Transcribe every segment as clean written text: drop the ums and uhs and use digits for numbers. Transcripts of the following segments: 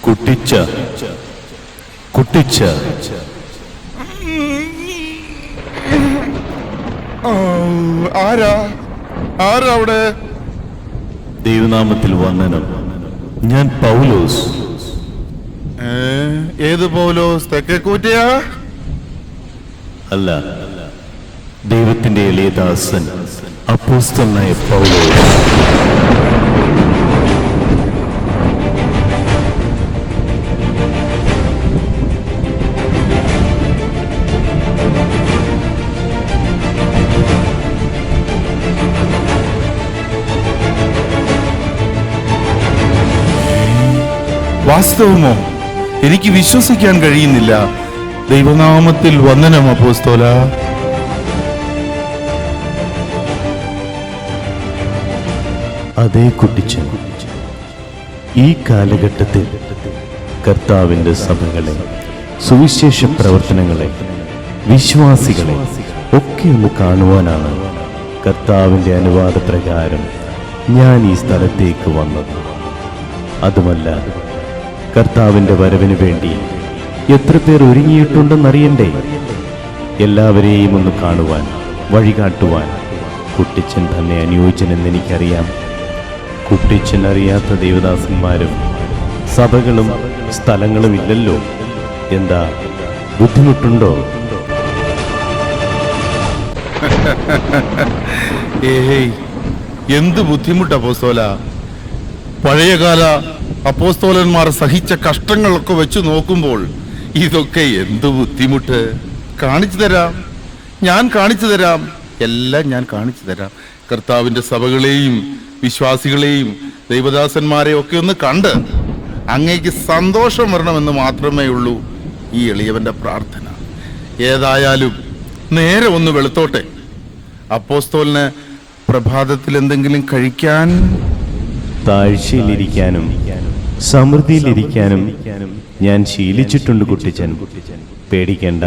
കുട്ടിച്ച കുട്ടിച്ച ആരാ ആരാ അവിടെ? ദൈവനാമത്തിൽ വന്ദനം. ഞാൻ പൗലോസ്. ഏത് പൗലോസ്? തെക്കേക്കൂറ്റയാ? അല്ല, ദൈവത്തിന്റെ എളിയ ദാസൻ അപ്പോസ്തലനായ പൗലോസ്. വാസ്തവമോ? എനിക്ക് വിശ്വസിക്കാൻ കഴിയുന്നില്ല. ദൈവനാമത്തിൽ വന്ദനം അപ്പോസ്തല. അതേ കുട്ടിച്ചൻ, ഈ കാലഘട്ടത്തിൽ കർത്താവിന്റെ സഭകളെ, സുവിശേഷ പ്രവർത്തനങ്ങളെ, വിശ്വാസികളെ ഒക്കെ ഒന്ന് കാണുവാനാണ് കർത്താവിന്റെ അനുവാദപ്രകാരം ഞാൻ ഈ സ്ഥലത്തേക്ക് വന്നത്. അതുമല്ല, കർത്താവിന്റെ വരവിന് വേണ്ടി എത്ര പേർ ഒരുങ്ങിയിട്ടുണ്ടെന്നറിയണ്ടേ? എല്ലാവരെയും ഒന്ന് കാണുവാൻ, വഴികാട്ടുവാൻ കുട്ടിച്ചൻ തന്നെ അനുയോജ്യനെന്ന് എനിക്കറിയാം. കുട്ടിച്ചൻ അറിയാത്ത ദേവദാസന്മാരും സഭകളും സ്ഥലങ്ങളും ഇല്ലല്ലോ. എന്താ, ബുദ്ധിമുട്ടുണ്ടോ? ഏയ്, എന്ത് ബുദ്ധിമുട്ട് അപ്പോസ്തല. പഴയകാല അപ്പോസ്തലന്മാർ സഹിച്ച കഷ്ടങ്ങളൊക്കെ വെച്ച് നോക്കുമ്പോൾ ഇതൊക്കെ എന്ത് ബുദ്ധിമുട്ട്. കാണിച്ചു തരാം, ഞാൻ കാണിച്ചു തരാം, എല്ലാം ഞാൻ കാണിച്ചു തരാം. കർത്താവിന്റെ സഭകളെയും വിശ്വാസികളെയും ദൈവദാസന്മാരെയും ഒക്കെ ഒന്ന് കണ്ട് അങ്ങേക്ക് സന്തോഷം വരണമെന്ന് മാത്രമേ ഉള്ളൂ ഈ എളിയവന്റെ പ്രാർത്ഥന. ഏതായാലും നേരെ ഒന്ന് വെളുത്തോട്ടെ. അപ്പോസ്തലന് പ്രഭാതത്തിൽ എന്തെങ്കിലും കഴിക്കാൻ? താഴ്ചയിലിരിക്കാനും സമൃദ്ധിയിലിരിക്കാനും ഞാൻ ശീലിച്ചിട്ടുണ്ട് കുട്ടിച്ചൻ. പേടിക്കണ്ട.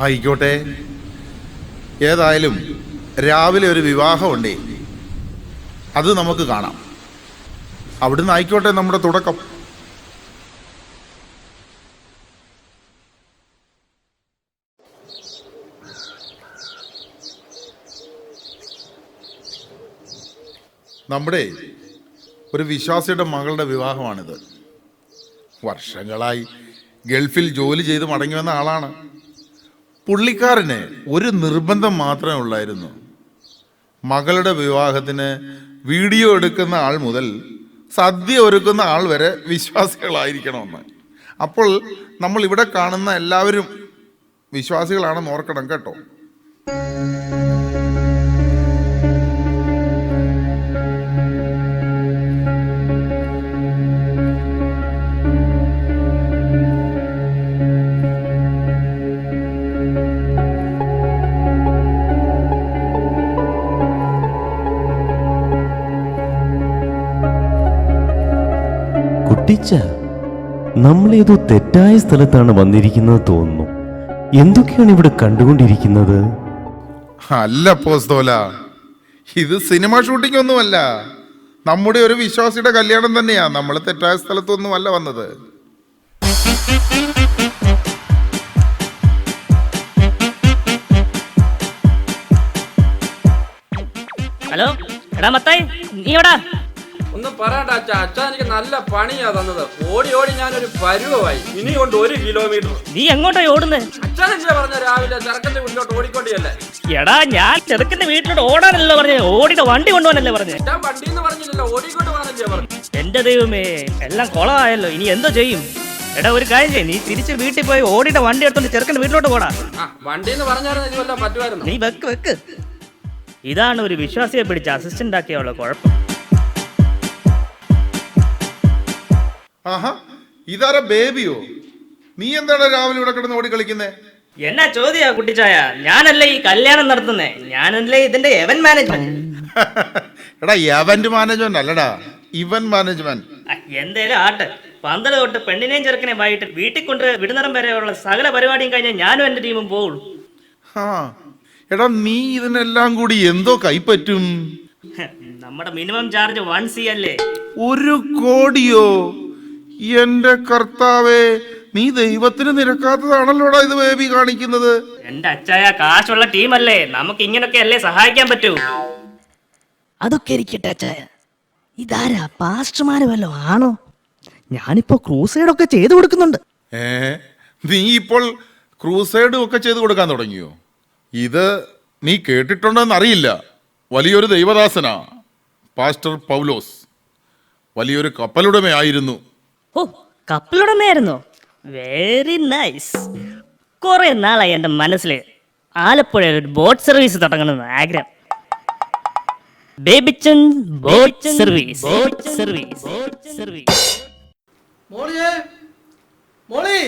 ആയിക്കോട്ടെ. ഏതായാലും രാവിലെ ഒരു വിവാഹമുണ്ടേ, അത് നമുക്ക് കാണാം. അവിടുന്ന് ആയിക്കോട്ടെ നമ്മുടെ തുടക്കം. നമ്മുടെ ഒരു വിശ്വാസിയുടെ മകളുടെ വിവാഹമാണിത്. വർഷങ്ങളായി ഗൾഫിൽ ജോലി ചെയ്ത് മടങ്ങി വന്ന ആളാണ്. പുള്ളിക്കാരന് ഒരു നിർബന്ധം മാത്രമേ ഉള്ളായിരുന്നു. മകളുടെ വിവാഹത്തിന് വീഡിയോ എടുക്കുന്ന ആൾ മുതൽ സദ്യ ഒരുക്കുന്ന ആൾ വരെ വിശ്വാസികളായിരിക്കണമെന്ന്. അപ്പോൾ നമ്മൾ ഇവിടെ കാണുന്ന എല്ലാവരും വിശ്വാസികളാണെന്ന് ഓർക്കണം കേട്ടോ. കുട്ടിച്ച, നമ്മളേതോ തെറ്റായ സ്ഥലത്താണ് വന്നിരിക്കുന്നത് തോന്നുന്നു. എന്തൊക്കെയാണ് ഇവിടെ കണ്ടുകൊണ്ടിരിക്കുന്നത്? അല്ല അപ്പോസ്തല, ഇത് സിനിമ ഷൂട്ടിംഗ് ഒന്നുമല്ല. നമ്മുടെ ഒരു വിശ്വാസിയുടെ കല്യാണം തന്നെയാ. നമ്മൾ തെറ്റായ സ്ഥലത്തൊന്നും അല്ല വന്നത്. ഹലോ, എടാ മത്തായി, നീ എവിടാ? ഒന്നും പറയണ്ട അച്ഛാ. അച്ഛാ എനിക്ക് നല്ല പണിയാ തന്നത്. ഓടി ഓടി ഞാനൊരു പരുവമായി. ഇനി കൊണ്ട് 1 കിലോമീറ്റർ. നീ എങ്ങോട്ടാ ഓടുന്നേ? അച്ഛനെന്തിനാ പറഞ്ഞ രാവിലെ ചെറുക്കന്റെ വീട്ടിലോട്ട് ഓടിക്കൊണ്ടിയല്ലേ? എടാ, ഞാൻ ചെറുക്കന്റെ വീട്ടിലോട്ട് ഓടാനല്ലോ പറഞ്ഞേ, ഓടിയിട്ട് വണ്ടി കൊണ്ടുപോകാനല്ലേ പറഞ്ഞേ. അച്ഛൻ വണ്ടിന്ന് പറഞ്ഞില്ലല്ലോ, ഓടിക്കൊണ്ട് പോകാനല്ലേ പറഞ്ഞു. എന്റെ ദൈവമേ, എല്ലാം കുളമായല്ലോ. ഇനി എന്തോ ചെയ്യും? എടാ, ഒരു കാര്യം ചെയ്യ്, നീ തിരിച്ച് വീട്ടിൽ പോയി ഓടിയിട്ട് വണ്ടി എടുത്തോണ്ട് ചെറുക്കന്റെ വീട്ടിലോട്ട് പോടാ. വണ്ടിന്ന് പറഞ്ഞായിരുന്നു ഇതുവല്ല പറ്റുമായിരുന്നു. നീ വെക്ക്. ഇതാണ് ഒരു വിശ്വാസിയെ പിടിച്ച് അസിസ്റ്റന്റ് ആക്കിയുള്ള കുഴപ്പം. ആഹാ, ഇതാരാ ബേബിയോ? നീ എന്താണ് രാവിലെ ഇവിടെ കിടന്ന് ഓടി കളിക്കുന്നേ? എന്നാ ചോദ്യാ കുട്ടിച്ചായ? ഞാനല്ലേ ഈ കല്യാണം നടത്തുന്നേ, ഞാനല്ലേ ഇതിന്റെ എവന്റ് മാനേജ്മെന്റ്. എടാ, എവന്റ് മാനേജ്മെന്റ് അല്ലടാ, ഇവന്റ് മാനേജ്മെന്റ്. എന്തേലും ആട്ടെ. പന്തല് തൊട്ട് പെണ്ണിനെയും ചെറുക്കനെയും വൈകിട്ട് വീട്ടിൽ കൊണ്ട് വിടുന്നേരം വരെയുള്ള സകല പരിപാടിയും കഴിഞ്ഞാൽ ഞാനും എന്റെ ടീമും പോകുള്ളൂ. ആ എടാ, നീ ഇതിനെല്ലാം കൂടി എന്തോ കൈപ്പറ്റും? നമ്മുടെ മിനിമം ചാർജ് 1C അല്ലേ? 1 കോടിയോ? എന്റെ കർത്താവേ, നീ ദൈവത്തിന് നിരക്കാത്തതാണല്ലോടാ ഇത് ബേബി കാണിക്കുന്നത്. എന്റെ അച്ചായ കാശുള്ള ടീമല്ലേ, നമുക്ക് ഇങ്ങനൊക്കെ അല്ലേ സഹായിക്കാൻ പറ്റൂ. അതൊക്കെ ഇരിക്കട്ടെ അച്ചായ, ഇതാരാ പാസ്റ്റർമാര് വല്ലോ ആണോ? ഞാനിപ്പോ ക്രൂസൈഡൊക്കെ ചെയ്തു കൊടുക്കുന്നുണ്ട്. നീ ഇപ്പോൾ ക്രൂസൈഡും ഒക്കെ ചെയ്തു കൊടുക്കാൻ തുടങ്ങിയോ? ഇത് നീ കേട്ടിട്ടുണ്ടോന്ന് അറിയില്ല. വലിയൊരു ദൈവദാസനാ പാസ്റ്റർ പൗലോസ്. വലിയൊരു കപ്പലുടമയായിരുന്നു. ഓ, കപ്പലുടമയായിരുന്നോ? Very nice. കുറെ നാളായി എൻ്റെ മനസ്സിൽ ആലപ്പുഴ ഒരു ബോട്ട് സർവീസ് തുടങ്ങണമെന്ന് ആഗ്രഹം. Babychan boat service, boat service, boat service. മോളിയേ, മോളി.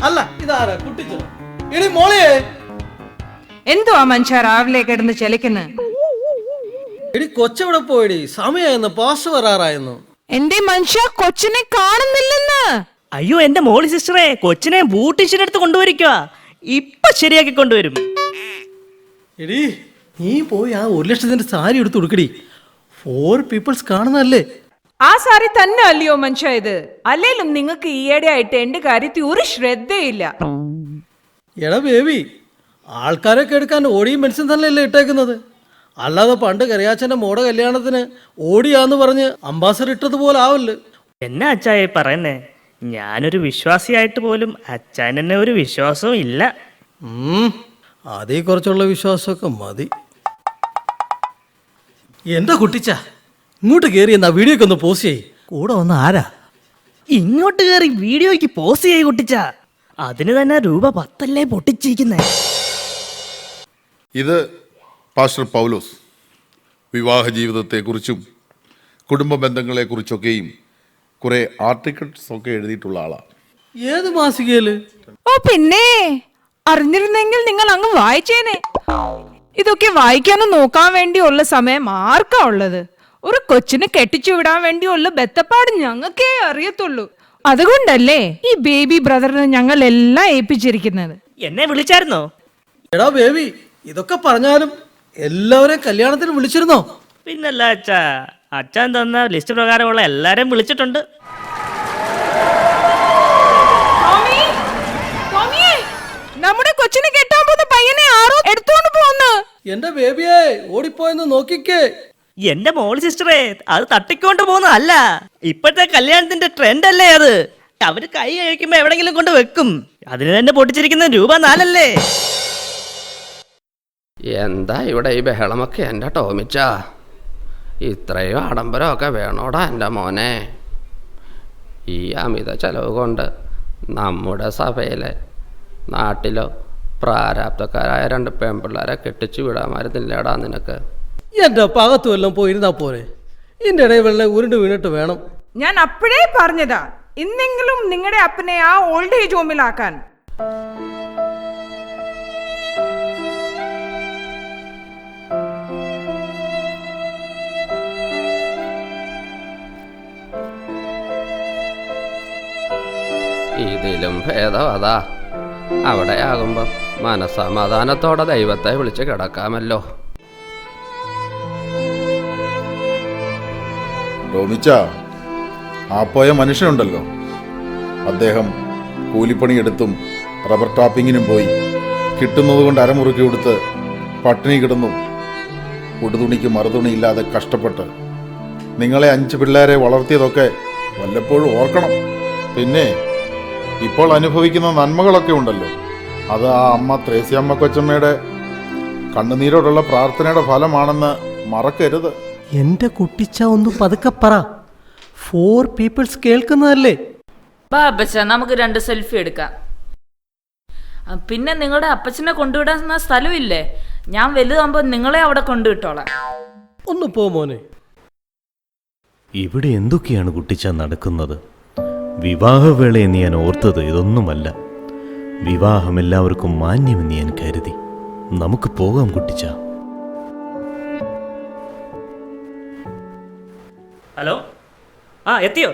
അല്ല, ഇതാരാ കുട്ടിച്ചോ? എടി മോളിയേ. എന്തുവാ മനുഷ്യ രാവിലെ കിടന്ന് ചെലക്കുന്നു? എടി കൊച്ചവിടെ പോയടി, സമയായിരുന്നു, പാസ് വരാറായിരുന്നു. എന്റെ മനുഷ്യ കൊച്ചിനെ കാണുന്നില്ലെന്ന്. അയ്യോ എന്റെ മോളി സിസ്റ്ററെ, കൊച്ചിനെ ബൂട്ടിച്ചിനടുത്ത് കൊണ്ടുവരിക്കുക. ഇപ്പൊ ശരിയാക്കി കൊണ്ടുവരും. എടി നീ പോയി ആ 1 ലക്ഷത്തിന്റെ സാരി എടുത്ത് കൊടുക്കടി. 4 പീപ്പിൾസ് കാണുന്നല്ലേ? ആ സാരി തന്നെ അല്ലയോ മനുഷ്യ ഇത്? അല്ലേലും നിങ്ങൾക്ക് ഈയിടെ ആയിട്ട് എന്റെ കാര്യത്തിൽ ഒരു ശ്രദ്ധയില്ല. എടാ ബേബി, ആൾക്കാരൊക്കെ എടുക്കാൻ ഓടിയും മെഡിസിൻ തന്നെയല്ലേ ഇട്ടേക്കുന്നത്. അല്ലാതെ പണ്ട് കറിയാച്ചന്റെ മോടെ കല്യാണത്തിന് ഓടിയാന്ന് പറഞ്ഞ് അംബാസഡർ ഇട്ടതുപോലെ ആവല്ലേ. എന്നാ അച്ചായ പറയുന്നേ? ഞാനൊരു വിശ്വാസിയായിട്ട് പോലും അച്ചായനെ ഒരു വിശ്വാസവും ഇല്ല. അതേ കുറച്ചുള്ള വിശ്വാസമൊക്കെ മതി. എന്താ കുട്ടിച്ച ഇങ്ങോട്ട് കയറി എന്നാ വീഡിയോക്ക് ഒന്ന് പോസ്റ്റ് ചെയ്യ്. കൂടെ വന്ന ആരാ? ഇങ്ങോട്ട് കയറി വീഡിയോയ്ക്ക് പോസ്റ്റ് ചെയ്യ കുട്ടിച്ച. അതിന് തന്നെ രൂപ 10 പൊട്ടിച്ചിരിക്കുന്നേ. ഇത് പാസ്റ്റർ പൗലോസ് വിവാഹ ജീവിതത്തെക്കുറിച്ചും കുടുംബ ബന്ധങ്ങളെക്കുറിച്ചൊക്കെയും കുറെ ആർട്ടിക്കിൾസ് ഒക്കെ എഴുതിയിട്ടുള്ള ആളാണ്. ഏത് മാസികയില്? ഓ പിന്നെ അറിഞ്ഞിരുന്നെങ്കിൽ നിങ്ങൾ അങ്ങ് വായിച്ചേനെ. ഇതൊക്കെ വായിക്കാനും നോക്കാൻ വേണ്ടിയുള്ള സമയം ആർക്കാ ഉള്ളത്? ഒരു കൊച്ചിനെ കെട്ടിച്ചു വിടാൻ വേണ്ടിയുള്ള ബെത്തപ്പാട് ഞങ്ങൾക്കേ അറിയത്തുള്ളൂ. അതുകൊണ്ടല്ലേ ഈ ബേബി ബ്രദറിനെ ഞങ്ങൾ എല്ലാം ഏൽപ്പിച്ചിരിക്കുന്നത്. എന്നെ വിളിച്ചായിരുന്നോ? എടാ ബേബി, ഇതൊക്കെ പറഞ്ഞാലും എല്ലാവരെയും കല്യാണത്തിന് വിളിച്ചിരുന്നോ? പിന്നല്ല അച്ഛാ, അച്ഛൻ തന്ന ലിസ്റ്റ് പ്രകാരമുള്ള എല്ലാരെയും വിളിച്ചിട്ടുണ്ട്. നമ്മുടെ കൊച്ചിനെ കെട്ടാൻ പോകുന്ന പയ്യനെ ആരോ എടുത്തോണ്ട് പോകുന്നു. എന്റെ ബേബിയെ ഓടിപ്പോയെന്ന് നോക്കിക്കേ. എന്റെ മോളി സിസ്റ്ററെ, അത് തട്ടിക്കൊണ്ട് പോകുന്നതല്ല. ഇപ്പോഴത്തെ കല്യാണത്തിന്റെ ട്രെൻഡ് അല്ലേ അത്? അവര് കൈ കഴിക്കുമ്പോ എവിടെങ്കിലും കൊണ്ട് വെക്കും. അതിന് തന്നെ പൊട്ടിച്ചിരിക്കുന്ന രൂപ 4 അല്ലേ? എന്താ ഇവിടെ ഈ ബഹളമൊക്കെ എൻ്റെ ടോമിച്ച? ഇത്രയും ആഡംബരമൊക്കെ വേണോടാ എൻ്റെ മോനെ? ഈ അമിത ചെലവ് കൊണ്ട് നമ്മുടെ സഭയിലെ നാട്ടിലോ പ്രാരാബ്ധക്കാരായ 2 പെൺപിള്ളേരെ കെട്ടിച്ചു വിടാമായിരുന്നില്ലേടാ നിനക്ക്? എന്റെ പകത്തു വല്ലതും പോയിരുന്നാ പോരെ. ഇതിന്റെ ഇടയിൽ വെള്ളം ഉരുണ്ട് വീണിട്ട് വേണം. ഞാൻ അപ്പോഴേ പറഞ്ഞതാ, ഇന്നെങ്കിലും നിങ്ങളുടെ അപ്പനെ ആ ഓൾഡ് ഏജ് ഹോമിലാക്കാൻ. ഇതിലും ഭേദം അതാ. അവിടെ ആകുമ്പം മനസ്സമാധാനത്തോടെ ദൈവത്തെ വിളിച്ച് കിടക്കാമല്ലോ. ടോമിച്ച, ആ പോയ മനുഷ്യനുണ്ടല്ലോ, അദ്ദേഹം കൂലിപ്പണിയെടുത്തും റബ്ബർ ടാപ്പിങ്ങിനും പോയി കിട്ടുന്നത് കൊണ്ട് അരമുറുക്കി കൊടുത്ത് പട്ടിണി കിടന്നു ഉടുതുണിക്ക് മറുതുണിയില്ലാതെ കഷ്ടപ്പെട്ട് നിങ്ങളെ 5 പിള്ളേരെ വളർത്തിയതൊക്കെ വല്ലപ്പോഴും ഓർക്കണം. പിന്നെ ഇപ്പോൾ അനുഭവിക്കുന്ന നന്മകളൊക്കെ ഉണ്ടല്ലോ, അത് ആ അമ്മ ത്രേസ്യാമ്മ കൊച്ചമ്മയുടെ കണ്ണുനീരോടുള്ള പ്രാർത്ഥനയുടെ ഫലമാണെന്ന് മറക്കരുത്. എന്റെ കുട്ടിച്ച ഒന്ന് പതുക്കെ പറ. 4 പീപ്പിൾസ് കേൾക്കുന്നതല്ലേ? ബാബച്ച, നമുക്ക് 2 സെൽഫി എടുക്കാം. പിന്നെ നിങ്ങളുടെ അപ്പച്ചനെ കൊണ്ടുവിടാൻ സ്ഥലമില്ലേ? ഞാൻ വലുതാകുമ്പോൾ നിങ്ങളെ അവിടെ കൊണ്ടുവിട്ടോളാം. ഒന്ന് പോ മോനെ. ഇവിടെ എന്തൊക്കെയാണ് കുട്ടിച്ച നടക്കുന്നത്? വിവാഹവേളയെന്ന് ഞാൻ ഓർത്തത് ഇതൊന്നുമല്ല. വിവാഹം എല്ലാവർക്കും മാന്യമെന്ന് ഞാൻ കരുതി. നമുക്ക് പോകാം കുട്ടിച്ച. ഹലോ, ആ എത്തിയോ?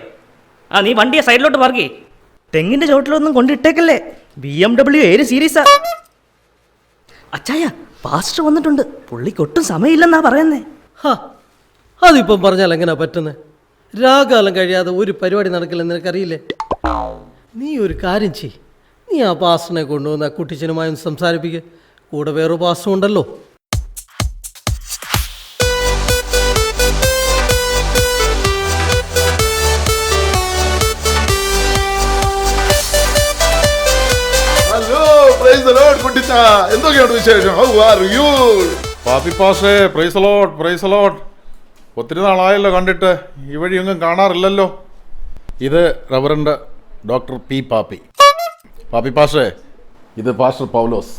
ആ നീ വണ്ടിയെ സൈഡിലോട്ട് പാർക്ക് ചെയ്യ്. തെങ്ങിന്റെ ചോട്ടിലൊന്നും കൊണ്ടിട്ടേക്കല്ലേ. BMW 7 സീരീസാ. അച്ചായ പാസ്റ്റർ വന്നിട്ടുണ്ട്. പുള്ളിക്ക് ഒട്ടും സമയമില്ലെന്നാ പറയുന്നേ. ഹാ, അതിപ്പം പറഞ്ഞാൽ എങ്ങനെയാ പറ്റുന്നത്? രാകാലം കഴിയാതെ ഒരു പരിപാടി നടക്കില്ലെന്ന് നിനക്കറിയില്ലേ? നീ ഒരു കാര്യം ചെയ്, നീ ആ പാസ്റ്ററിനെ കൊണ്ടുവന്ന് ആ കുട്ടിച്ചനുമായി ഒന്ന് സംസാരിപ്പിക്കുക. കൂടെ വേറൊരു പാസ്റ്റർ ഉണ്ടല്ലോ. ഹലോ, പ്രൈസ് ദി ലോർഡ് കുട്ടിച്ച. എന്തൊക്കെയാണ് വിശേഷം? How are you? പാപ്പി പാഷേ, പ്രൈസ് ലോർഡ്, പ്രൈസ് ലോർഡ്. ഒത്തിരി നാളായല്ലോ കണ്ടിട്ട്. ഈ വഴിയൊന്നും കാണാറില്ലല്ലോ. ഇത് reverend doctor P Pappi. Pappi പാഷേ, ഇത് pastor Paulose.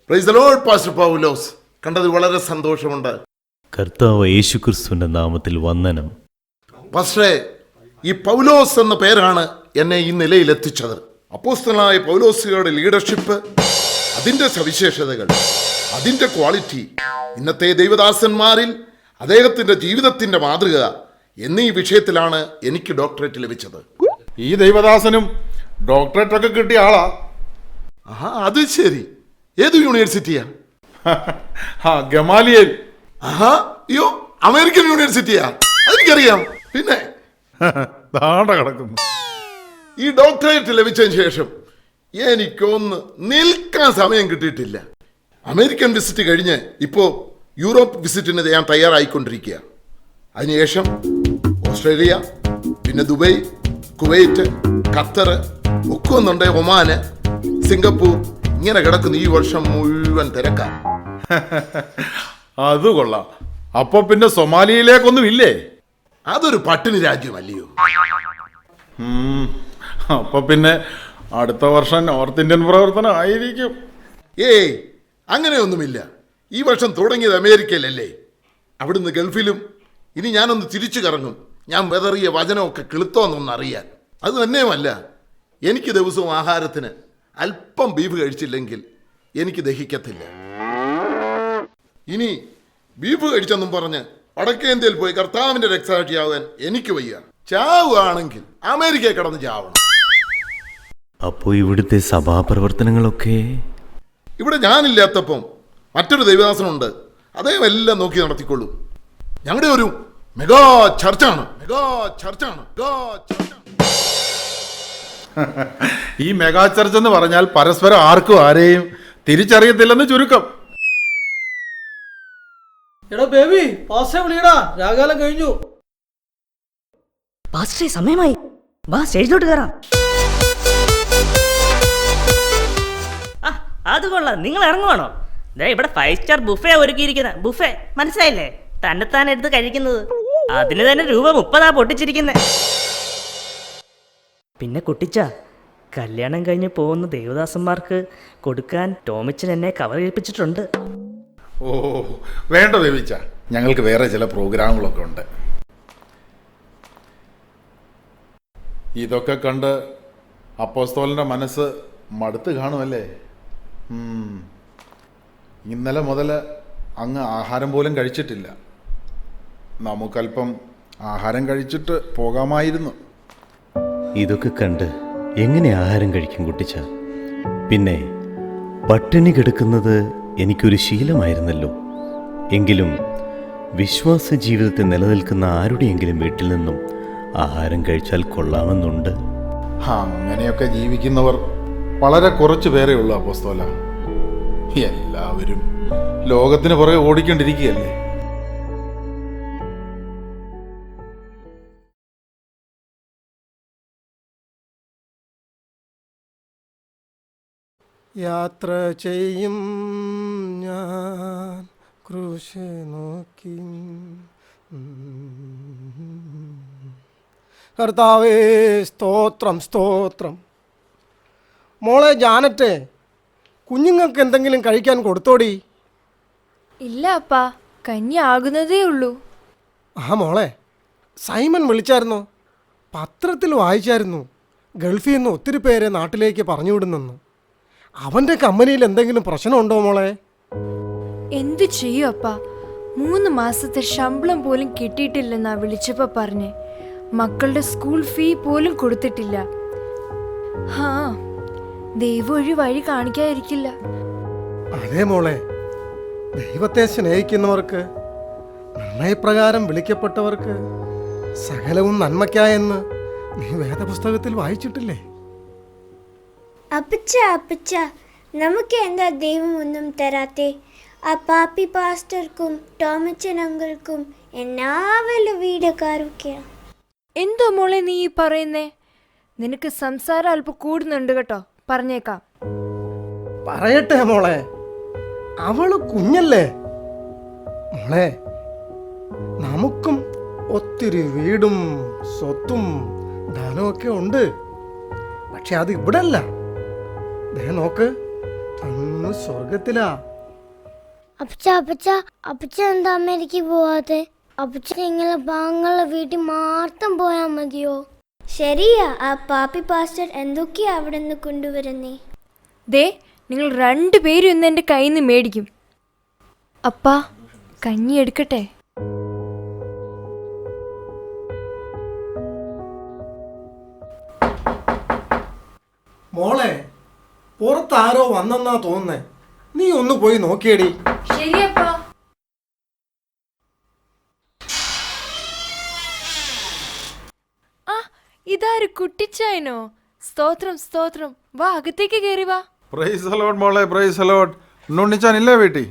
Praise the lord pastor Paulose. കണ്ടത് വളരെ സന്തോഷമുണ്ട്. കർത്താവ് യേശുക്രിസ്തുവിൻ്റെ നാമത്തിൽ വന്ദനം. പാസ്റ്ററെ, ഈ പൗലോസ് എന്ന പേരാണ് എന്നെ ഈ നിലയിൽ എത്തിച്ചത്. അപ്പോസ്തലനായ പൗലോസുകളുടെ ലീഡർഷിപ്പ്, അതിൻ്റെ സവിശേഷതകൾ, അതിൻ്റെ ക്വാളിറ്റി, ഇന്നത്തെ ദൈവദാസന്മാരിൽ അദ്ദേഹത്തിൻ്റെ ജീവിതത്തിൻ്റെ മാതൃക എന്നീ വിഷയത്തിലാണ് എനിക്ക് ഡോക്ടറേറ്റ് ലഭിച്ചത്. ഈ ദൈവദാസനും ഡോക്ടറേറ്റ് ഒക്കെ കിട്ടിയ ആളാ. ആഹാ, അത് ശരി. ഏത് യൂണിവേഴ്സിറ്റിയാ? ഗമാലിയേൽ. ആഹാ, അയ്യോ, അമേരിക്കൻ യൂണിവേഴ്സിറ്റിയാ? അതെനിക്കറിയാം. പിന്നെ ദാണ്ട കിടക്കുന്നു. ഈ ഡോക്ടറേറ്റ് ലഭിച്ചതിന് ശേഷം എനിക്കൊന്ന് നിൽക്കാൻ സമയം കിട്ടിയിട്ടില്ല. അമേരിക്കൻ വിസിറ്റ് കഴിഞ്ഞ് ഇപ്പോൾ യൂറോപ്പ് വിസിറ്റിന് ഞാൻ തയ്യാറായിക്കൊണ്ടിരിക്കുക. അതിനുശേഷം ഓസ്ട്രേലിയ, പിന്നെ ദുബൈ, കുവൈറ്റ്, ഖത്തർ ഒക്കെ ഒന്നുണ്ട്, ഒമാന്, സിംഗപ്പൂർ. ഇങ്ങനെ കിടക്കുന്ന ഈ വർഷം മുഴുവൻ തിരക്കാം. അത് കൊള്ളാം. അപ്പൊ പിന്നെ സൊമാലിയയിലേക്കൊന്നും ഇല്ലേ? അതൊരു പട്ടിണി രാജ്യമല്ലയോ? അപ്പൊ പിന്നെ അടുത്ത വർഷം നോർത്ത് ഇന്ത്യൻ പ്രവർത്തനം ആയിരിക്കും. ഏയ്, അങ്ങനെയൊന്നുമില്ല. ഈ വർഷം തുടങ്ങിയത് അമേരിക്കയിലല്ലേ, അവിടുന്ന് ഗൾഫിലും. ഇനി ഞാനൊന്ന് തിരിച്ചു കറങ്ങും. ഞാൻ വെതറിയ വചനമൊക്കെ കിളുത്തോന്നൊന്നറിയാൻ. അത് തന്നെയുമല്ല, എനിക്ക് ദിവസവും ആഹാരത്തിന് അല്പം ബീഫ് കഴിച്ചില്ലെങ്കിൽ എനിക്ക് ദഹിക്കത്തില്ല. ഇനി ബീഫ് കഴിച്ചെന്നും പറഞ്ഞ് വടക്കേന്ത്യയിൽ പോയി കർത്താവിൻ്റെ രക്തസാക്ഷിയാവാൻ എനിക്ക് വയ്യ. ചാവുകയാണെങ്കിൽ അമേരിക്കയിൽ കിടന്ന് ചാവണം. അപ്പോൾ ഇവിടുത്തെ സഭാപ്രവർത്തനങ്ങളൊക്കെ? ഇവിടെ ഞാനില്ലാത്തപ്പം മറ്റൊരു ദൈവദാസനുണ്ട്. അദ്ദേഹം എല്ലാം നോക്കി നടത്തിക്കൊള്ളൂ. ഞങ്ങളുടെ ഒരു മെഗാ ചർച്ചാണ്. ഈ മെഗാ ചർച്ച് എന്ന് പറഞ്ഞാൽ പരസ്പരം ആർക്കും ആരെയും തിരിച്ചറിയത്തില്ലെന്ന് ചുരുക്കം. എടാ ബേബി, പാസ്റ്ററെ വിളിയടാ, രാകാലം കഴിഞ്ഞു. പാസ്റ്ററെ സമയമായി, വാ സ്റ്റേജിലോട്ട് കയറാം. ആ അത് കൊള്ളാം. നിങ്ങൾ ഇറങ്ങുവാണോ? ഇവിടെ 5 സ്റ്റാർ ബുഫേ ഒരുക്കിയിരിക്കുന്ന ബുഫേ മനസ്സിലായില്ലേ? തന്നെത്താൻ എടുത്ത് കഴിക്കുന്നത്. അതിന് തന്നെ ₹30 പൊട്ടിച്ചിരിക്കുന്നത്. പിന്നെ കുട്ടിച്ച, കല്യാണം കഴിഞ്ഞ് പോകുന്ന ദേവദാസന്മാർക്ക് കൊടുക്കാൻ ടോമിച്ചൻ എന്നെ കവർ ഏൽപ്പിച്ചിട്ടുണ്ട്. ഓ വേണ്ട ബേബിച്ച, ഞങ്ങൾക്ക് വേറെ ചില പ്രോഗ്രാമുകളൊക്കെ ഉണ്ട്. ഇതൊക്കെ കണ്ട് അപ്പോസ്തലൻ്റെ മനസ്സ് മടുത്ത് കാണുമല്ലേ? ഇന്നലെ മുതൽ അങ്ങ് ആഹാരം പോലും കഴിച്ചിട്ടില്ല. നമുക്കല്പം ആഹാരം കഴിച്ചിട്ട് പോകാമായിരുന്നു. ഇതൊക്കെ കണ്ട് എങ്ങനെ ആഹാരം കഴിക്കും കുട്ടിച്ച? പിന്നെ പട്ടിണി കിടക്കുന്നത് എനിക്കൊരു ശീലമായിരുന്നല്ലോ. എങ്കിലും വിശ്വാസ ജീവിതത്തിൽ നിലനിൽക്കുന്ന ആരുടെയെങ്കിലും വീട്ടിൽ നിന്നും ആഹാരം കഴിച്ചാൽ കൊള്ളാമെന്നുണ്ട്. അങ്ങനെയൊക്കെ ജീവിക്കുന്നവർ വളരെ കുറച്ച് പേരേ ഉള്ളൂ അപ്പോസ്തല. എല്ലാവരും ലോകത്തിന് പുറകെ ഓടിക്കൊണ്ടിരിക്കുകയല്ലേ. യാത്ര ചെയ്യും ഞാൻ ക്രൂശ് നോക്കി, കർത്താവേ സ്തോത്രം സ്തോത്രം. മോളെ ജാനറ്റെ, കുഞ്ഞുങ്ങൾക്ക് എന്തെങ്കിലും കഴിക്കാൻ കൊടുത്തോടി. ഇല്ല അപ്പാ, കഞ്ഞി ആകുന്നതേ ഉള്ളൂ. ആ മോളെ, സൈമൺ വിളിച്ചായിരുന്നോ? പത്രത്തിൽ വായിച്ചായിരുന്നു, ഗൾഫിൽ നിന്ന് ഒത്തിരി പേരെ നാട്ടിലേക്ക് പറഞ്ഞു വിടുന്നെന്ന്. അവൻ്റെ കമ്പനിയിൽ എന്തെങ്കിലും പ്രശ്നമുണ്ടോ മോളെ? എന്തു ചെയ്യും അപ്പാ, 3 മാസത്തെ ശമ്പളം പോലും കിട്ടിയിട്ടില്ലെന്നാ വിളിച്ചപ്പോ പറഞ്ഞേ. മക്കളുടെ സ്കൂൾ ഫീ പോലും കൊടുത്തിട്ടില്ല. ഹാ, ദൈവം ഒരു വഴി കാണിക്കാതിരിക്കില്ല. അതേ മോളെ, ദൈവത്തെ സ്നേഹിക്കുന്നവർക്ക്, നിർണയപ്രകാരം വിളിക്കപ്പെട്ടവർക്ക് സകലവും നന്മയ്ക്കായെന്ന് നീ വേദപുസ്തകത്തിൽ വായിച്ചിട്ടില്ലേ? അപ്പച്ച, നമുക്ക് എന്താ ദൈവം ഒന്നും തരാത്തെ? ആ പാപ്പി പാസ്റ്റർക്കും ടോമച്ചൻ അങ്കിൾക്കും എന്നാ വലിയ വീടുകാരൊക്കെയാ. എന്തോ മോളെ നീ ഈ പറയുന്നേ? നിനക്ക് സംസാരം അല്പം കൂടുന്നുണ്ട് കേട്ടോ, പറഞ്ഞേക്കാം. പറയട്ടെ മോളെ, അവള് കുഞ്ഞല്ലേ. മോളെ, നമുക്കും ഒത്തിരി വീടും സ്വത്തും ധനമൊക്കെ ഉണ്ട്. പക്ഷെ അത് ഇവിടെ അല്ല. ദേ നോക്ക്, അങ്ങ് സ്വർഗത്തിലാ. അപ്പച്ച എന്താ അമേരിക്ക പോവാതെ? അപ്പച്ച ഇങ്ങനെ പാങ്ങളുടെ വീട്ടിൽ മാത്രം പോയാ മതിയോ? ശരിയാ, ആ പാപ്പി പാസ്റ്റർ എന്തൊക്കെയാ അവിടെ നിന്ന് കൊണ്ടുവരുന്നേ? ദേ, നിങ്ങൾ രണ്ടുപേരും ഇന്ന് എൻ്റെ കയ്യിൽ നിന്ന് മേടിക്കും. അപ്പാ, കഞ്ഞി എടുക്കട്ടെ? മോളെ, പുറത്താരോ വന്നെന്നാ തോന്നുന്നേ. നീ ഒന്ന് പോയി നോക്കിയടി. ശരിയപ്പാ. ആ, ഇതാര് കുട്ടിച്ചായനോ? സ്തോത്രം സ്തോത്രം. വാ, അകത്തേക്ക് കയറി വാ. പ്രൈസ് ദി ലോർഡ് മോളെ, പ്രൈസ് ദി ലോർഡ്. ഉണ്ണുണ്ണിച്ചാനില്ലേ വീട്ടിൽ?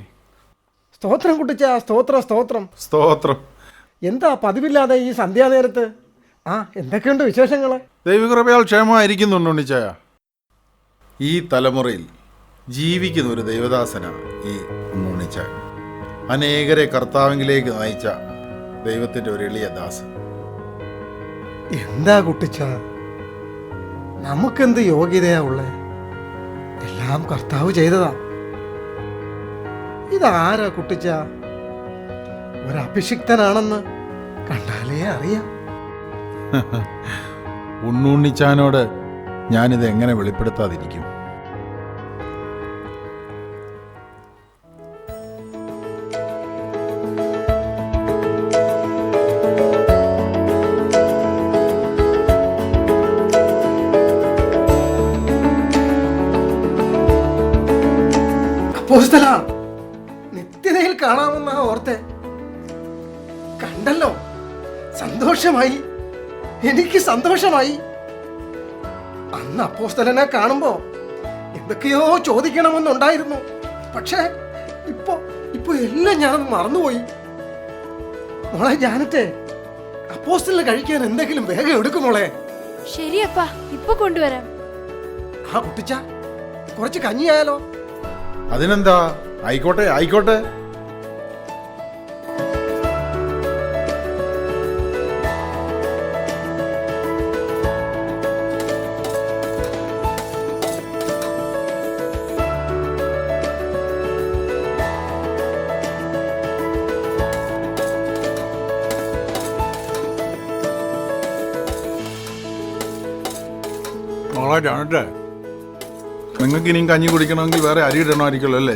സ്തോത്രം കുട്ടിച്ച, സ്തോത്രം സ്തോത്രം സ്തോത്രം. എന്താ പതിവില്ലാതെ ഈ സന്ധ്യാനേരത്ത്? ആ, എന്തൊക്കെയുണ്ട് വിശേഷങ്ങൾ? ദൈവകൃപയാൽ ക്ഷേമമായിരിക്കുന്നു ഉണ്ണുണ്ണിച്ചായ. ഈ തലമുറയിൽ ജീവിക്കുന്ന ഒരു ദൈവദാസനാണ് ഈ ഉണ്ണുണ്ണിച്ചായ. അനേകരെ കർത്താവിലേക്ക് നയിച്ച ദൈവത്തിൻ്റെ ഒരു എളിയ ദാസൻ. എന്താ കുട്ടിച്ച, നമുക്കെന്ത് യോഗ്യതയാ ഉള്ളേ? എല്ലാം കർത്താവ് ചെയ്തതാ. ഇതാരാ കുട്ടിച്ച? ഒരഭിഷിക്തനാണെന്ന് കണ്ടാലേ അറിയാം. ഉണ്ണുണ്ണിച്ചാനോട് ഞാനിത് എങ്ങനെ വെളിപ്പെടുത്താതിരിക്കും? അപ്പോസ്തലാ, നിത്യതയിൽ കാണാമെന്നാ ഓർത്തെ. കണ്ടല്ലോ, സന്തോഷമായി. എനിക്ക് സന്തോഷമായി. അന്ന് അപ്പോസ്തലനെ കാണുമ്പോ എന്തൊക്കെയോ ചോദിക്കണമെന്നുണ്ടായിരുന്നു. പക്ഷേ ഇപ്പൊ എല്ലാം ഞാനത് മറന്നുപോയി. മോളെ ജാനത്തെ, അപ്പോസ്തലിന് കഴിക്കാൻ എന്തെങ്കിലും വേഗം എടുക്കും മോളെ. ശരിയപ്പാ, ഇപ്പൊ കൊണ്ടുവരാം. ആ കുട്ടിച്ച, കുറച്ച് കഞ്ഞിയായാലോ? അതിനെന്താ, ആയിക്കോട്ടെ ആയിക്കോട്ടെ. മോളെ ജാനട്ടെ, നിങ്ങൾക്ക് ഇനിയും കഞ്ഞി കുടിക്കണമെങ്കിൽ വേറെ അരി ഇടണമായിരിക്കുമല്ലോ അല്ലേ?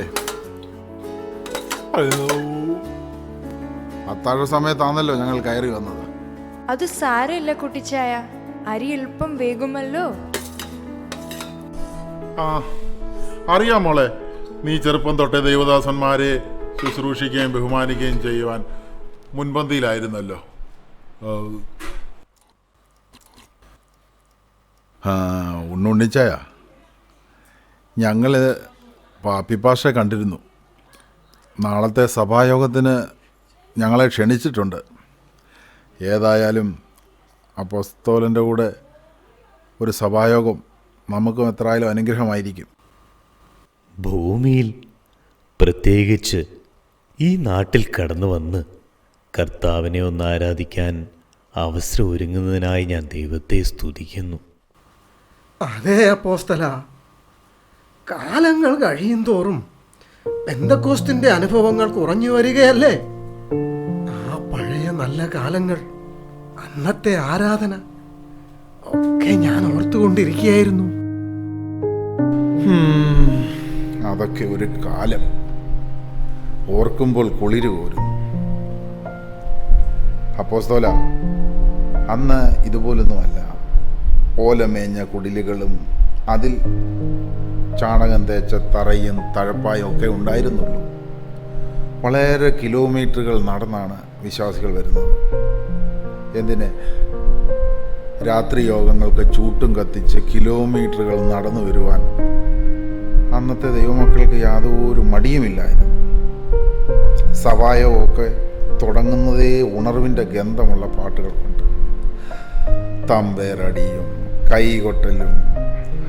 അത്താഴ സമയത്താണല്ലോ ഞങ്ങൾ കയറി വന്നത്. അത് സാരമില്ല കുട്ടിച്ചായ, അരി എളുപ്പം വേഗമല്ലോ. ആ, അറിയാം മോളെ, നീ ചെറുപ്പം തൊട്ടേ ദൈവദാസന്മാരെ ശുശ്രൂഷിക്കുകയും ബഹുമാനിക്കുകയും ചെയ്യുവാൻ മുൻപന്തിയിലായിരുന്നല്ലോ. ഉണ്ണുണ്ണിച്ചായ, ഞങ്ങൾ പാപ്പിപ്പാഷെ കണ്ടിരുന്നു. നാളത്തെ സഭായോഗത്തിന് ഞങ്ങളെ ക്ഷണിച്ചിട്ടുണ്ട്. ഏതായാലും അപ്പോസ്തലൻ്റെ കൂടെ ഒരു സഭായോഗം നമുക്കും എത്രയായാലും അനുഗ്രഹമായിരിക്കും. ഭൂമിയിൽ, പ്രത്യേകിച്ച് ഈ നാട്ടിൽ കടന്നു വന്ന് കർത്താവിനെ ഒന്ന് ആരാധിക്കാൻ അവസരം ഒരുങ്ങുന്നതിനായി ഞാൻ ദൈവത്തെ സ്തുതിക്കുന്നു. അതേ അപ്പോസ്തല, കാലങ്ങൾ കഴിയും തോറും പെന്തക്കോസ്തിന്റെ അനുഭവങ്ങൾ കുറഞ്ഞു വരികയല്ലേ? ആ പഴയ നല്ല കാലങ്ങൾ, അന്നത്തെ ആരാധന ഒക്കെ ഞാൻ ഓർത്തുകൊണ്ടിരിക്കുകയായിരുന്നു. അതൊക്കെ ഒരു കാലം, ഓർക്കുമ്പോൾ കുളിര് കോരുന്നു. അപ്പോസ്തല, അന്ന് ഇതുപോലൊന്നുമല്ല. ഓലമേഞ്ഞ കുടിലുകളും അതിൽ ചാണകം തേച്ച തറയും തഴപ്പായും ഒക്കെ ഉണ്ടായിരുന്നുള്ളൂ. വളരെ കിലോമീറ്ററുകൾ നടന്നാണ് വിശ്വാസികൾ വരുന്നത്. എന്തിന്? രാത്രി യോഗങ്ങൾക്ക് ചൂട്ടും കത്തിച്ച് കിലോമീറ്ററുകൾ നടന്നു വരുവാൻ അന്നത്തെ ദൈവമക്കൾക്ക് യാതൊരു മടിയുമില്ലായിരുന്നു. സവായമൊക്കെ തുടങ്ങുന്നതേ ഉണർവിൻ്റെ ഗന്ധമുള്ള പാട്ടുകൾ കൊണ്ട്. തമ്പേറടിയും കൈകൊട്ടലും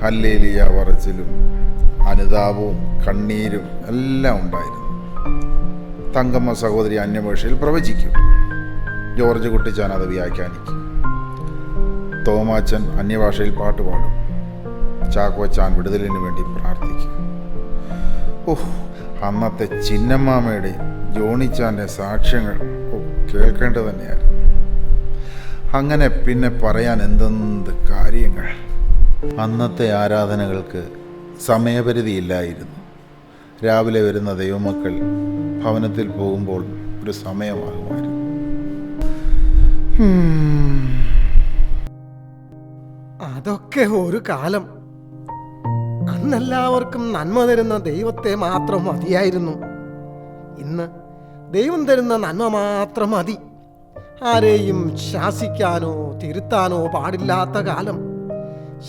ഹല്ലേലൂയ പറച്ചിലും അനുതാപവും കണ്ണീരും എല്ലാം ഉണ്ടായിരുന്നു. തങ്കമ്മ സഹോദരി അന്യഭാഷയിൽ പ്രവചിക്കും. ജോർജ് കുട്ടിച്ചാൻ അത് വ്യാഖ്യാനിക്കും. തോമാച്ചൻ അന്യഭാഷയിൽ പാട്ട് പാടും. ചാക്കോച്ചാൻ വിടുതലിന് വേണ്ടി പ്രാർത്ഥിക്കും. അന്നത്തെ ചിന്നമ്മാമയുടെയും ജോണിച്ചാൻ്റെ സാക്ഷ്യങ്ങൾ കേൾക്കേണ്ടത് തന്നെയായിരുന്നു. അങ്ങനെ പിന്നെ പറയാൻ എന്തെന്ത് കാര്യങ്ങൾ. അന്നത്തെ ആരാധനകൾക്ക് സമയപരിധിയില്ലായിരുന്നു. രാവിലെ വരുന്ന ദൈവമക്കൾ ഭവനത്തിൽ പോകുമ്പോൾ ഒരു സമയമാകുമായിരുന്നു. അതൊക്കെ ഒരു കാലം. അന്നെല്ലാവർക്കും നന്മ തരുന്ന ദൈവത്തെ മാത്രം മതിയായിരുന്നു. ഇന്ന് ദൈവം തരുന്ന നന്മ മാത്രം മതി. ആരെയും ശാസിക്കാനോ തിരുത്താനോ പാടില്ലാത്ത കാലം.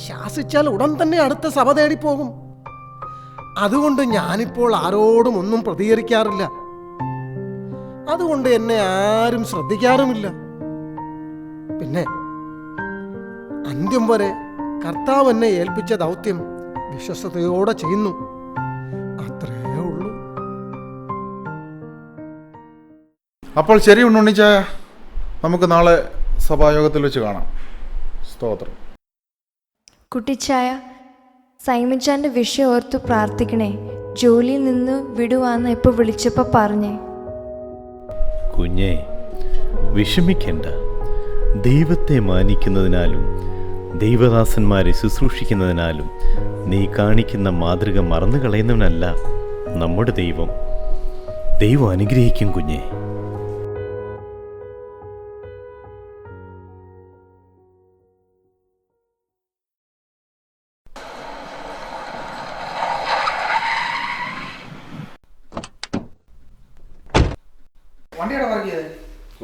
ശാസിച്ചാൽ ഉടൻ തന്നെ അടുത്ത സഭ തേടിപ്പോകും. അതുകൊണ്ട് ഞാനിപ്പോൾ ആരോടും ഒന്നും പ്രതികരിക്കാറില്ല. അതുകൊണ്ട് എന്നെ ആരും ശ്രദ്ധിക്കാറുമില്ല. പിന്നെ അന്ത്യം വരെ കർത്താവ് എന്നെ ഏൽപ്പിച്ച ദൗത്യം വിശ്വസ്തയോടെ ചെയ്യുന്നു. അത്രേ ഉള്ളൂ. അപ്പോൾ ശരി ഉണ്ണിച്ചായ, നമുക്ക് നാളെ സഭായോഗത്തിൽ വെച്ച് കാണാം. സ്തോത്രം. കുട്ടിച്ചായ, സൈമച്ചാൻ്റെ വിഷയം ഓർത്ത് പ്രാർത്ഥിക്കണേ. ജോലിയിൽ നിന്ന് വിടുവാന്ന് ഇപ്പോൾ വിളിച്ചപ്പോൾ പറഞ്ഞേ. കുഞ്ഞെ, വിഷമിക്കണ്ട. ദൈവത്തെ മാനിക്കുന്നതിനാലും ദൈവദാസന്മാരെ ശുശ്രൂഷിക്കുന്നതിനാലും നീ കാണിക്കുന്ന മാതൃക മറന്നു കളയുന്നവനല്ല നമ്മുടെ ദൈവം. ദൈവം അനുഗ്രഹിക്കും കുഞ്ഞെ.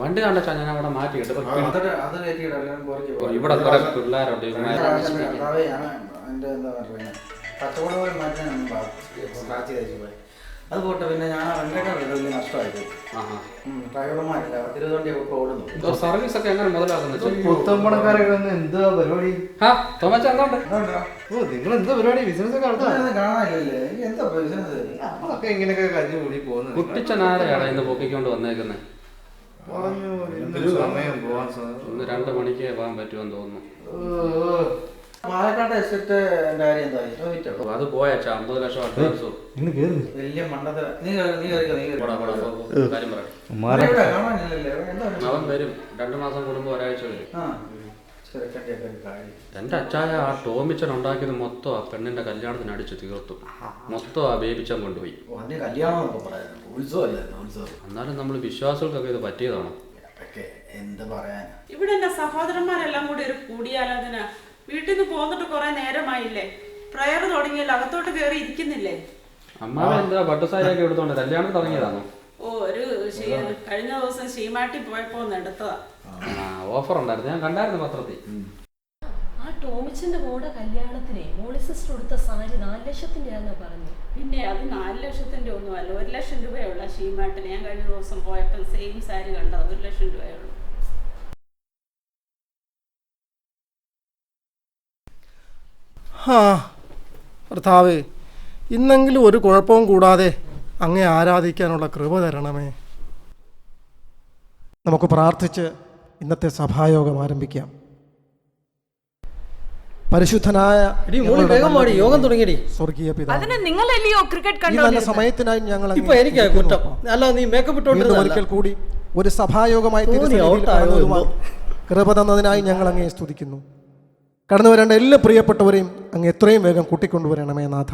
വണ്ടി കണ്ടാ ഞാൻ അവിടെ മാറ്റിയിട്ട് ഇവിടെ കുറെ പിള്ളേരുണ്ട്. അത് പോട്ടെ. പിന്നെ ഞാൻ വലിയ നഷ്ടമായി. ഡ്രൈവർമാരില്ല, 20 വണ്ടിയൊക്കെ ഓടുന്നു. സർവീസ് ഒക്കെ എങ്ങനെ മുതലാകുന്നത്? പുത്തമ്പണക്കാരൊക്കെ എന്താ പരിപാടി? നിങ്ങൾ എന്താ പരിപാടി? ബിസിനസ് ഒക്കെ കാണാനില്ലല്ലേ? എന്താ ബിസിനസ്? നമ്മളൊക്കെ ഇങ്ങനെയൊക്കെ കഴിഞ്ഞു കൂടി പോകുന്നത്. കുട്ടിച്ചനാരെയാണ് ഇന്ന് പൊക്കിക്കൊണ്ട് വന്നേക്കുന്നത്? സമയം പോവാൻ ഇന്ന് 2 മണിക്ക് പോകാൻ പറ്റുമെന്ന് തോന്നുന്നു. പാലക്കാട് എസ്റ്റേറ്റ് കാര്യം എന്താ? അത് പോയാ 50 ലക്ഷം അഡ്വാൻസ്. വലിയ മണ്ടത്തര. കാര്യം പറയാം. അവൻ വരും 2 മാസം കൂടുമ്പോ ഒരാഴ്ച വരും. എന്റെ അച്ചായ ആ ടോമിച്ചൻ ഉണ്ടാക്കിയത് മൊത്തം ആ പെണ്ണിന്റെ കല്യാണത്തിന് അടിച്ചു തീർത്തു. മൊത്തം ആ ബേബിച്ചൻ കൊണ്ടുപോയി. എന്നാലും നമ്മൾ വിശ്വാസികൾക്കൊക്കെ ഇത് പറ്റിയതാണോ? എന്ത് പറയാൻ. ഇവിടെ എന്റെ സഹോദരന്മാരെല്ലാം കൂടി ഒരു കൂടിയാലോചന. വീട്ടിൽ നിന്ന് പോന്നിട്ട് കുറെ നേരമായില്ലേ? പ്രയർ തുടങ്ങിയാൽ അകത്തോട്ട് കയറി ഇരിക്കുന്നില്ലേ? അമ്മാവൻ എന്താ പട്ടുസാരിയൊക്കെ എടുത്തോണ്ട് കല്യാണം തുടങ്ങിയതാണോ? ഒരു കഴിഞ്ഞ ദിവസം ശീമാട്ടി പോയപ്പോ എടുത്തതാ. ഓഫർ ഉണ്ടായിരുന്നു, ഞാൻ കണ്ടായിരുന്നു പത്രത്തിൽ. ആ ടോമിച്ചന്റെ മോടെ കല്യാണത്തിനെ മോളി സിസ്റ്റർ കൊടുത്ത സാരി 4 ലക്ഷത്തിന്റെ ആണെന്ന് പറഞ്ഞു. പിന്നെ അത് 4 ലക്ഷത്തിന്റെ ഒന്നും അല്ല, 1 ലക്ഷം രൂപയുള്ള ശീമാട്ടിന്. ഞാൻ കഴിഞ്ഞ ദിവസം പോയപ്പോൾ സെയിം സാരി കണ്ടത് 1 ലക്ഷം രൂപയുള്ളൂ. കർത്താവേ, ഇന്നെങ്കിലും ഒരു കുഴപ്പവും കൂടാതെ അങ്ങേ ആരാധിക്കാനുള്ള കൃപ തരണമേ. നമുക്ക് പ്രാർത്ഥിച്ച് ഇന്നത്തെ സഭായോഗം ആരംഭിക്കാം. പരിശുദ്ധനായ യോഗം തുടങ്ങിയടി. സ്വർഗീയ പിതാവേ, ക്രിക്കറ്റ് ഈ നല്ല സമയത്തിനായി ഞങ്ങൾ ഒരിക്കൽ കൂടി ഒരു സഭായോഗമായി കൃപ തന്നതിനായി ഞങ്ങൾ അങ്ങേ സ്തുതിക്കുന്നു. കടന്നു വരേണ്ട എല്ലാ പ്രിയപ്പെട്ടവരെയും അങ്ങ് എത്രയും വേഗം കൂട്ടിക്കൊണ്ടുവരണമേ നാഥ.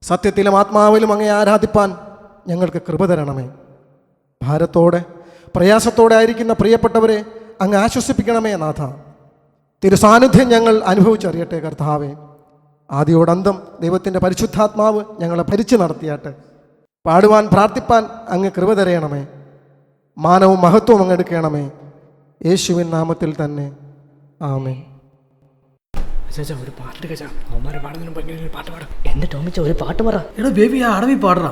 സത്യത്തിലും ആത്മാവിലും അങ്ങേ ആരാധിപ്പാൻ ഞങ്ങൾക്ക് കൃപ തരണമേ. ഭാരത്തോടെ പ്രയാസത്തോടെ ആയിരിക്കുന്ന പ്രിയപ്പെട്ടവരെ അങ്ങ് ആശ്വസിപ്പിക്കണമേ നാഥ. തിരുസാന്നിധ്യം ഞങ്ങൾ അനുഭവിച്ചറിയട്ടെ കർത്താവേ. ആദിയോടന്തം ദൈവത്തിൻ്റെ പരിശുദ്ധാത്മാവ് ഞങ്ങളെ ഭരിച്ചു നടത്തിയാട്ടെ. പാടുവാൻ പ്രാർത്ഥിപ്പാൻ അങ്ങ് കൃപ തരയണമേ. മാനവും മഹത്വവും അങ്ങ് എടുക്കണമേ. യേശുവിൻ നാമത്തിൽ തന്നെ ആമേൻ. ഒരു പാട്ട് കച്ചാ അവന്മാരെ പാടുന്നതിനും പാട്ട് പാടാം. എന്റെ ടോമിച്ച ഒരു പാട്ട് പറ. എടാ ബേബി ആ അടവി പാടണ.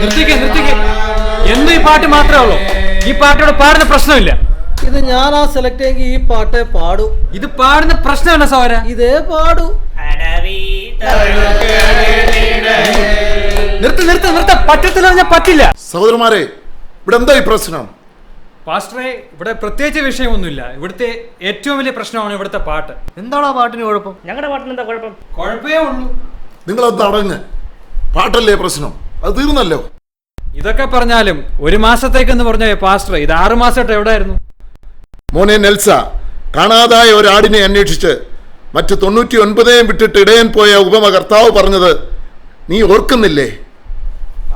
നിർത്തിക്കേ എന്നും ഈ പാട്ട് മാത്രമേ ഉള്ളൂ. ഈ പാട്ടോട് പാടുന്ന പ്രശ്നമില്ല. ഇത് ഞാനാ സെലക്ട് ചെയ്യെങ്കിൽ ഈ പാട്ടേ പാടൂ. ഇത് പാടുന്ന പ്രശ്നമല്ല സൗര, ഇതേ പാടൂ. നിർത്ത പറ്റത്തില്ല, പറ്റില്ല. സഹോദരന്മാരെ, ഇവിടെ എന്താ ഈ പ്രശ്നം? പാസ്റ്ററെ, ഇവിടെ പ്രത്യേകിച്ച് വിഷയമൊന്നുമില്ല. ഇവിടുത്തെ ഏറ്റവും വലിയ പ്രശ്നമാണ് ഇവിടുത്തെ പാട്ട്. എന്താണോ പാട്ടിന് കുഴപ്പം? ഞങ്ങളുടെ പാട്ടിന് എന്താ കുഴപ്പം? കുഴപ്പമേ ഉള്ളൂ. നിങ്ങളത് അടങ്ങ്. പാട്ടല്ലേ പ്രശ്നം, അത് തീർന്നല്ലോ. ഇതൊക്കെ പറഞ്ഞാലും ഒരു മാസത്തേക്കെന്ന് പറഞ്ഞ പാസ്റ്റർ, ഇത് 6 മാസമായിട്ട് എവിടെയായിരുന്നു? മോനെ നെൽസ, കാണാതായ ഒരാടിനെ അന്വേഷിച്ച് മറ്റ് 99 വിട്ടിട്ട് ഇടയൻ പോയ ഉപമ കർത്താവ് പറഞ്ഞത് നീ ഓർക്കുന്നില്ലേ?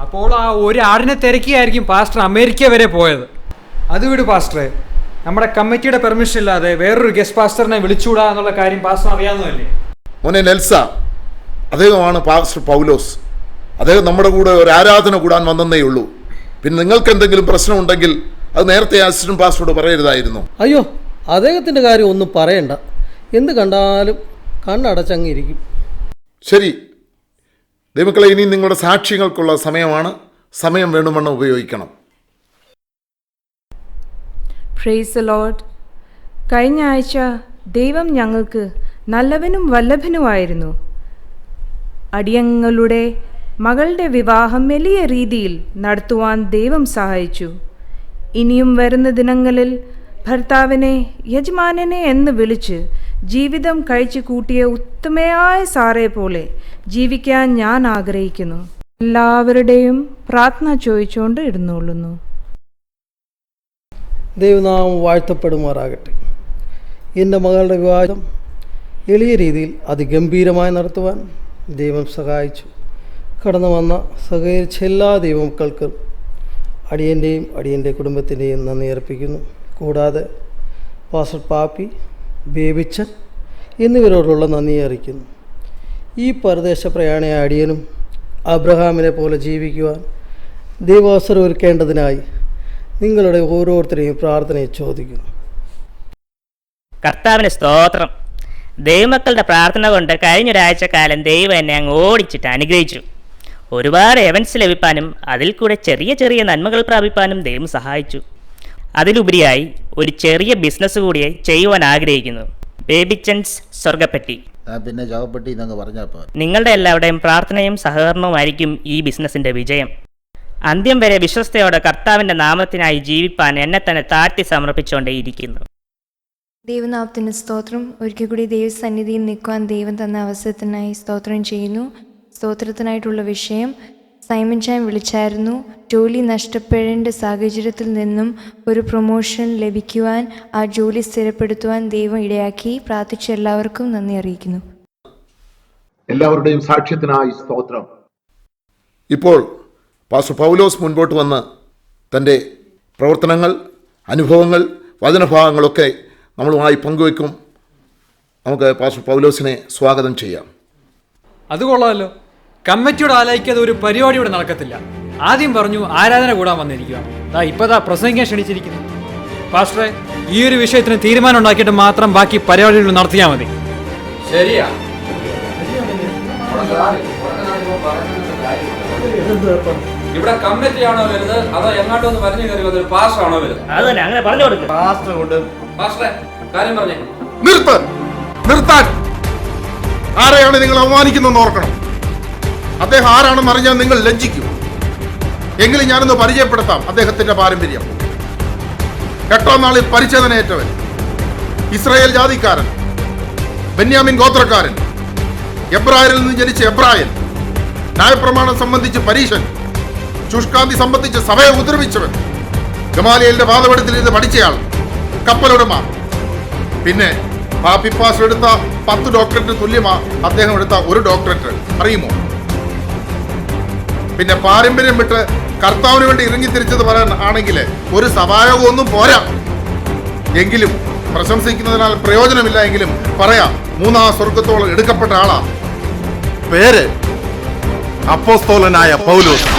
അപ്പോൾ ആ ഒരു ആടിനെ തിരക്കിയായിരിക്കും പാസ്റ്റർ അമേരിക്ക വരെ പോയത്. അത് വിട് പാസ്റ്ററെ, നമ്മുടെ കമ്മിറ്റിയുടെ പെർമിഷൻ ഇല്ലാതെ വേറൊരു ഗസ്റ്റ് പാസ്റ്ററിനെ വിളിച്ചുകൂടാ എന്നുള്ള കാര്യം പാസ്റ്റർ അറിയാവുന്നതല്ലേ? മോനെ നെൽസ, അദ്ദേഹമാണ് പാസ്റ്റർ പൗലോസ്. അദ്ദേഹം നമ്മുടെ കൂടെ ഒരു ആരാധന കൂടാൻ വന്നതേ ഉള്ളൂ. പിന്നെ നിങ്ങൾക്ക് എന്തെങ്കിലും പ്രശ്നമുണ്ടെങ്കിൽ അത് നേരത്തെ അസിസ്റ്റന്റ് പാസ്റ്ററോട് പറയരുതായിരുന്നു. അയ്യോ, അദ്ദേഹത്തിൻ്റെ കാര്യം ഒന്നും പറയണ്ട. എന്ത് കണ്ടാലും കണ്ണടച്ചങ്ങിരിക്കും. ശരി ദൈവമക്കളെ, ഇനി നിങ്ങളുടെ സാക്ഷ്യങ്ങൾക്കുള്ള സമയമാണ്. സമയം വേണ്ടുമെന്ന് ഉപയോഗിക്കണം. Price the Lord. കഴിഞ്ഞ ആഴ്ച ദൈവം ഞങ്ങൾക്ക് നല്ലവനും വല്ലഭനുമായിരുന്നു. അടിയങ്ങളുടെ മകളുടെ വിവാഹം വലിയ രീതിയിൽ നടത്തുവാൻ ദൈവം സഹായിച്ചു. ഇനിയും വരുന്ന ദിനങ്ങളിൽ ഭർത്താവിനെ യജമാനനെ എന്ന് വിളിച്ച് ജീവിതം കഴിച്ചു കൂട്ടിയ ഉത്തമയായ സാറേ പോലെ ജീവിക്കാൻ ഞാൻ ആഗ്രഹിക്കുന്നു. എല്ലാവരുടെയും പ്രാർത്ഥന ചോദിച്ചുകൊണ്ട് ഇരുന്നുകൊള്ളുന്നു. ദൈവനാമം വാഴ്ത്തപ്പെടുമാറാകട്ടെ. എൻ്റെ മകളുടെ വിവാഹം എളിയ രീതിയിൽ അതിഗംഭീരമായി നടത്തുവാൻ ദൈവം സഹായിച്ചു. കടന്നു വന്ന സഹകരിച്ച എല്ലാ ദൈവമക്കൾക്കും അടിയൻ്റെയും അടിയൻ്റെ കുടുംബത്തിൻ്റെയും നന്ദി അർപ്പിക്കുന്നു. കൂടാതെ പാസ്റ്റർ പാപ്പി, ബേബിച്ചൻ എന്നിവരോടുള്ള നന്ദി അറിയിക്കുന്നു. ഈ പരദേശ പ്രയാണിയായ അടിയനും അബ്രഹാമിനെ പോലെ ജീവിക്കുവാൻ ദൈവാവസരം ഒരുക്കേണ്ടതിനായി നിങ്ങളുടെ ഓരോരുത്തരെയും പ്രാർത്ഥനയെ ചോദിക്കുന്നു. കർത്താവിന് സ്തോത്രം. ദൈവമക്കളുടെ പ്രാർത്ഥന കൊണ്ട് കഴിഞ്ഞൊരാഴ്ച കാലം ദൈവം എന്നെ അങ്ങ് ഓടിച്ചിട്ട് അനുഗ്രഹിച്ചു. ഒരുപാട് എവൻസ് ലഭിക്കാനും അതിൽ കൂടെ ചെറിയ ചെറിയ നന്മകൾ പ്രാപിക്കാനും ദൈവം സഹായിച്ചു. അതിലുപരിയായി ഒരു ചെറിയ ബിസിനസ് കൂടി ചെയ്യുവാൻ ആഗ്രഹിക്കുന്നു. ബേബിച്ചൻസ് സ്വർഗപ്പെട്ടി. പിന്നെ ജോഗപ്പെട്ടി എന്നങ്ങ് പറഞ്ഞപ്പോൾ നിങ്ങളുടെ എല്ലാവരുടെയും പ്രാർത്ഥനയും സഹകരണവുമായിരിക്കും ഈ ബിസിനസിൻ്റെ വിജയം. അന്ത്യം വരെ വിശ്വസ്തയോടെ കർത്താവിൻ്റെ നാമത്തിനായി ജീവിപ്പാൻ എന്നെ തന്നെ താഴ്ത്തി സമർപ്പിച്ചുകൊണ്ടേയിരിക്കുന്നു. ദൈവനാമത്തിന് സ്തോത്രം. ഒരിക്കൽ കൂടി ദൈവസന്നിധിയിൽ നിൽക്കുവാൻ ദൈവം തന്ന അവസരത്തിനായി സ്തോത്രം ചെയ്യുന്നു. സ്തോത്രത്തിനായിട്ടുള്ള വിഷയം, സൈമൺ ചാൻ വിളിച്ചായിരുന്നു. ജോലി നഷ്ടപ്പെടേണ്ട സാഹചര്യത്തിൽ നിന്നും ഒരു പ്രൊമോഷൻ ലഭിക്കുവാൻ, ആ ജോലി സ്ഥിരപ്പെടുത്തുവാൻ ദൈവം ഇടയാക്കി. പ്രാർത്ഥിച്ച എല്ലാവർക്കും നന്ദി അറിയിക്കുന്നു. എല്ലാവരുടെയും സാക്ഷ്യത്തിനായി സ്തോത്രം. ഇപ്പോൾ പാസ്റ്റർ പൗലോസ് മുൻപോട്ട് വന്ന് തൻ്റെ പ്രവർത്തനങ്ങൾ, അനുഭവങ്ങൾ, വചനഭാഗങ്ങളൊക്കെ നമ്മളുമായി പങ്കുവയ്ക്കും. നമുക്ക് പാസ്റ്റർ പൗലോസിനെ സ്വാഗതം ചെയ്യാം. അത് കൊള്ളാമല്ലോ. കമ്മിറ്റിയോട് ആലോചിക്കാതെ ഒരു പരിപാടി ഇവിടെ നടക്കത്തില്ല. ആദ്യം പറഞ്ഞു ആരാധന കൂടാൻ വന്നിരിക്കുക, ഇപ്പതാ പ്രസംഗിക്കാൻ ക്ഷണിച്ചിരിക്കുന്നു. പാസ്റ്ററെ, ഈ ഒരു വിഷയത്തിന് തീരുമാനം ഉണ്ടാക്കിയിട്ട് മാത്രം ബാക്കി പരിപാടികൾ നടത്തിയാൽ മതി. ശരിയാ. ഇവിടെ കമ്മിറ്റിയാണോ വരുന്നത് അതോ എങ്ങോട്ടൊന്ന് പറഞ്ഞു കയറി വന്നൊരു പാസ്റ്ററാണോ വരുന്നത്? അതന്നെ, അങ്ങനെ പറഞ്ഞു കൊടുക്കും. പാസ്റ്ററെ, കാര്യം പറഞ്ഞേ. നിർത്താൻ. ആരെയാണ് നിങ്ങൾ അവമാനിക്കുന്നതെന്ന് ഓർക്കണം. അദ്ദേഹം ആരാണെന്ന് അറിഞ്ഞാൽ നിങ്ങൾ ലജ്ജിക്കും. എങ്കിലും ഞാനൊന്ന് പരിചയപ്പെടുത്താം അദ്ദേഹത്തിന്റെ പാരമ്പര്യം. 8-ാം നാളിൽ പരിച്ഛേദനയേറ്റവൻ, ഇസ്രായേൽ ജാതിക്കാരൻ, ബെന്യാമിൻ ഗോത്രക്കാരൻ, എബ്രായരിൽ നിന്ന് ജനിച്ച എബ്രായൻ, ന്യായപ്രമാണം സംബന്ധിച്ച് പരീശൻ, ശുഷ്കാന്തി സംബന്ധിച്ച് സഭയെ ഉപദ്രവിച്ചവൻ, ഗമാലിയേലിന്റെ പാദപീഠത്തിൽ ഇരുന്ന് പഠിച്ചയാൾ, കപ്പലുടമ, പിന്നെ പാപ്പി പാസ്റ്റർ എടുത്ത 10 ഡോക്ടറേറ്റ് തുല്യമാ അദ്ദേഹം എടുത്ത ഒരു ഡോക്ടറേറ്റ്, അറിയുമോ? പിന്നെ പാരമ്പര്യം വിട്ട് കർത്താവിന് വേണ്ടി ഇറങ്ങി തിരിച്ചത് പറയാൻ ആണെങ്കിൽ ഒരു സഭായോഗം ഒന്നും പോരാ. എങ്കിലും പ്രശംസിക്കുന്നതിനാൽ പ്രയോജനമില്ല. എങ്കിലും പറയാം, 3-ാം സ്വർഗത്തോളം എടുക്കപ്പെട്ട ആളാ. പേര് അപ്പോസ്തലനായ പൗലോസ്.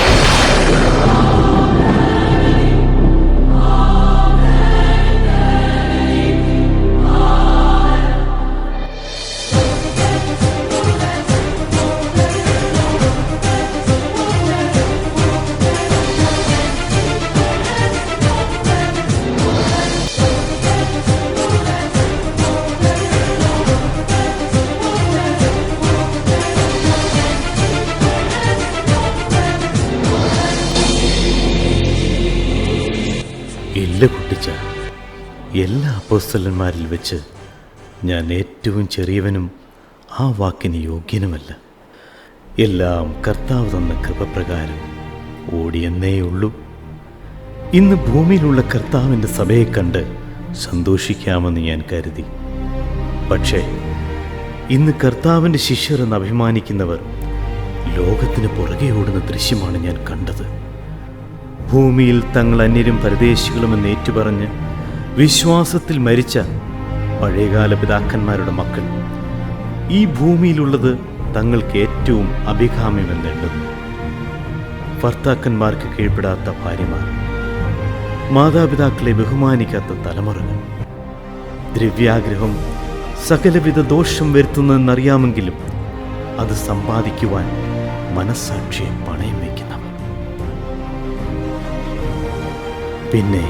ഇല്ല കുട്ടിച്ച, എല്ലാ അപ്പോസ്തലന്മാരിൽ വെച്ച് ഞാൻ ഏറ്റവും ചെറിയവനും ആ വാക്കിന് യോഗ്യനുമല്ല. എല്ലാം കർത്താവ് തന്ന കൃപപ്രകാരം ഓടിയെന്നേയുള്ളൂ. ഇന്ന് ഭൂമിയിലുള്ള കർത്താവിൻ്റെ സഭയെ കണ്ട് സന്തോഷിക്കാമെന്ന് ഞാൻ കരുതി. പക്ഷേ ഇന്ന് കർത്താവിൻ്റെ ശിഷ്യർ എന്ന് അഭിമാനിക്കുന്നവർ ലോകത്തിന് പുറകെ ഓടുന്ന ദൃശ്യമാണ് ഞാൻ കണ്ടത്. ഭൂമിയിൽ തങ്ങൾ അന്യരും പരദേശികളുമെന്ന് ഏറ്റുപറഞ്ഞ് വിശ്വാസത്തിൽ മരിച്ച പഴയകാല പിതാക്കന്മാരുടെ മക്കൾ ഈ ഭൂമിയിലുള്ളത് തങ്ങൾക്ക് ഏറ്റവും അഭികാമ്യമെന്നെണ്ണുന്നു. ഭർത്താക്കന്മാർക്ക് കീഴ്പ്പെടാത്ത ഭാര്യമാർ, മാതാപിതാക്കളെ ബഹുമാനിക്കാത്ത തലമുറകൾ, ദ്രവ്യാഗ്രഹം സകലവിധ ദോഷം വരുത്തുന്നതെന്നറിയാമെങ്കിലും അത് സമ്പാദിക്കുവാൻ മനസ്സാക്ഷിയെ പണയം വയ്ക്കുന്നവർ. പിന്നെ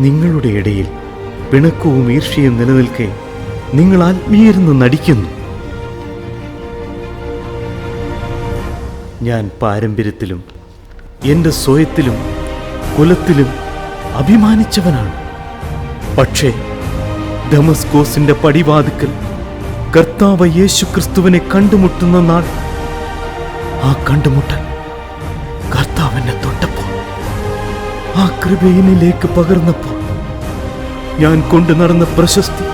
നിങ്ങളുടെ ഇടയിൽ പിണക്കവും ഈർഷ്യയും നിലനിൽക്കെ നിങ്ങൾ ആത്മീയരെന്ന് നടിക്കുന്നു. ഞാൻ പാരമ്പര്യത്തിലും എൻ്റെ സ്വയത്തിലും കുലത്തിലും അഭിമാനിച്ചവനാണ്. പക്ഷേ ദമസ്കോസിന്റെ പടിവാതിക്കൽ കർത്താവ് യേശുക്രിസ്തുവിനെ കണ്ടുമുട്ടുന്ന നാൾ, ആ കണ്ടുമുട്ടൽ കർത്താവിനെ തൊട്ടപ്പോൾ, ആ കൃപയിലേക്ക് പകർന്നപ്പോൾ ഞാൻ കൊണ്ടു നടന്ന പ്രശസ്തി,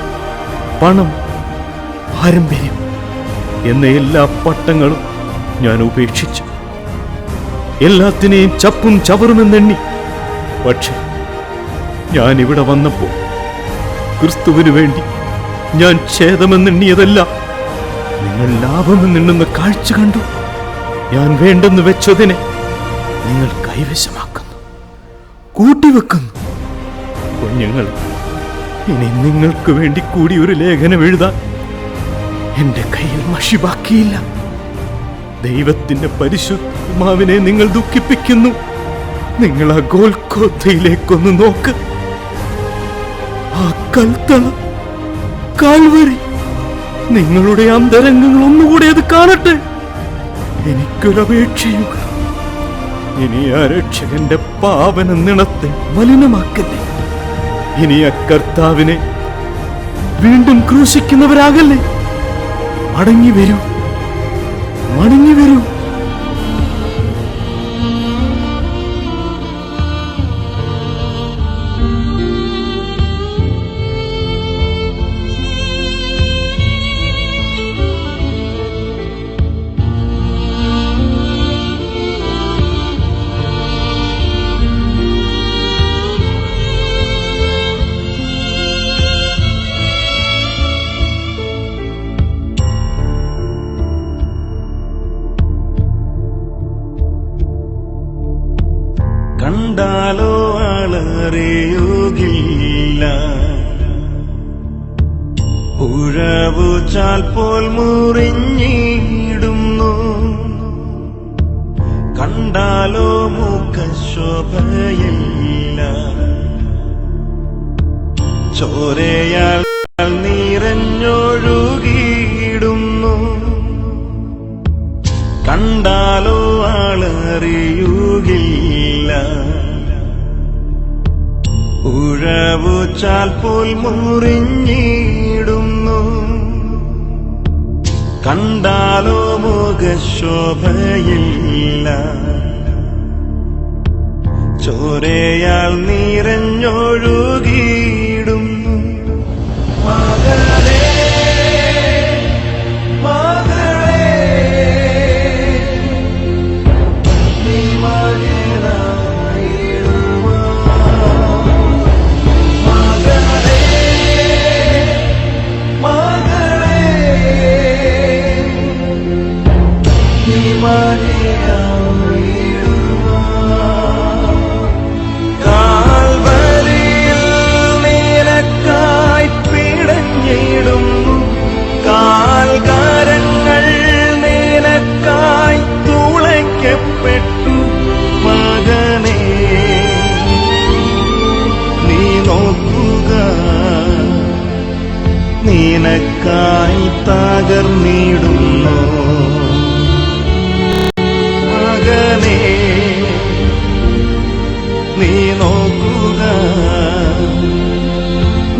പണം, പാരമ്പര്യം എന്ന എല്ലാ പട്ടങ്ങളും ഞാൻ ഉപേക്ഷിച്ചു. എല്ലാത്തിനെയും ചപ്പും ചവറുമെന്നെണ്ണി. പക്ഷെ ഞാൻ ഇവിടെ വന്നപ്പോൾ ക്രിസ്തുവിനു വേണ്ടി ഞാൻ ഛേദമെന്നെണ്ണിയതെല്ലാം നിങ്ങൾ ലാഭമെന്നെണ്ണുന്ന കാഴ്ച കണ്ടു. ഞാൻ വേണ്ടെന്ന് വെച്ചതിനെ നിങ്ങൾ കൈവശമാക്കുന്നു, കൂട്ടിവെക്കുന്നു. കുഞ്ഞുങ്ങൾ, ഇനി നിങ്ങൾക്ക് വേണ്ടി കൂടി ഒരു ലേഖനം എഴുതാൻ എന്റെ കയ്യിൽ മഷി ബാക്കിയില്ല. ദൈവത്തിന്റെ പരിശുദ്ധാത്മാവിനെ നിങ്ങൾ ദുഃഖിപ്പിക്കുന്നു. നിങ്ങൾ ആ ഗോൽഗോഥയിലേക്കൊന്ന് നോക്ക്. ആ കൽത്തള, കാൽവരി, നിങ്ങളുടെ അന്തരംഗങ്ങൾ ഒന്നുകൂടെ അത് കാണട്ടെ. എനിക്കൊരപേക്ഷയുക, ഇനി ആ രക്ഷകന്റെ പാവന നിണത്തെ മലിനമാക്കല്ലേ. ഇനി ആ കർത്താവിനെ വീണ്ടും ക്രൂശിക്കുന്നവരാകല്ലേ. മടങ്ങി വരൂ, മടങ്ങി വരൂ. കണ്ടാലോ ആളറിയുകില്ല, ഉഴവുചാൽ പോൽ മുറിഞ്ഞിടുന്നു. കണ്ടാലോ മുഖശോഭയില്ല, ചോരയാൽ നിറഞ്ഞൊഴുകിയിടുന്നു. കണ്ടാലോ ആളറിയുകില്ല, ഉഴവുചാൽ പോൽ മുറിഞ്ഞിടുന്നു. കണ്ടാലോ മുഖശോഭയില്ല, ചോരയാൽ നിറഞ്ഞൊഴുകിയിടുന്നു. മകൻ തകർന്നിടുന്നു. മകനേ, നീ നോക്കുക,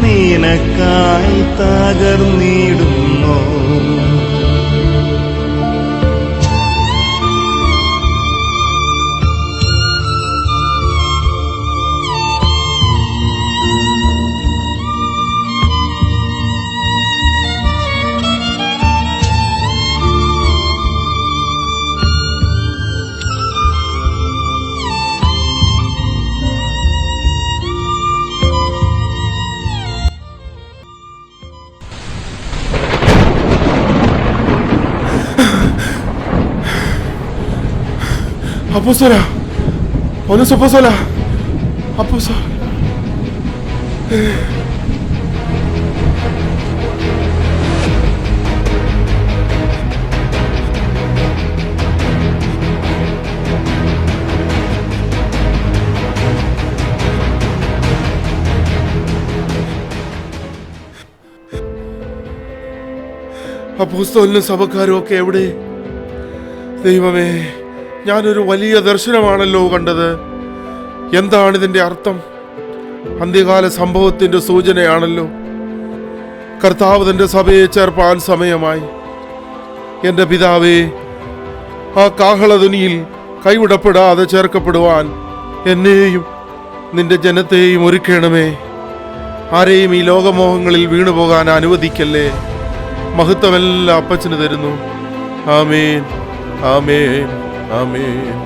നിനക്കായി തകർന്നിടുന്നു. അപ്പോസ്തല, പൗലോസ് അപ്പോസ്തല, അപ്പോസ്തല. അപ്പോസ്തലനും സഭക്കാരും ഒക്കെ എവിടെ? ദൈവമേ, ഞാനൊരു വലിയ ദർശനമാണല്ലോ കണ്ടത്. എന്താണ് ഇതിൻ്റെ അർത്ഥം? അന്ത്യകാല സംഭവത്തിൻ്റെ സൂചനയാണല്ലോ. കർത്താവ് തൻ്റെ സഭയെ ചേർപ്പാൻ സമയമായി. എൻ്റെ പിതാവേ, ആ കാഹളധ്വനിയിൽ കൈവിടപ്പെടാതെ ചേർക്കപ്പെടുവാൻ എന്നെയും നിന്റെ ജനത്തെയും ഒരുക്കണമേ. ആരെയും ഈ ലോകമോഹങ്ങളിൽ വീണുപോകാൻ അനുവദിക്കല്ലേ. മഹത്വമെല്ലാം അപ്പച്ചന് തരുന്നു. ആമേൻ, ആമേൻ, ആമേൻ.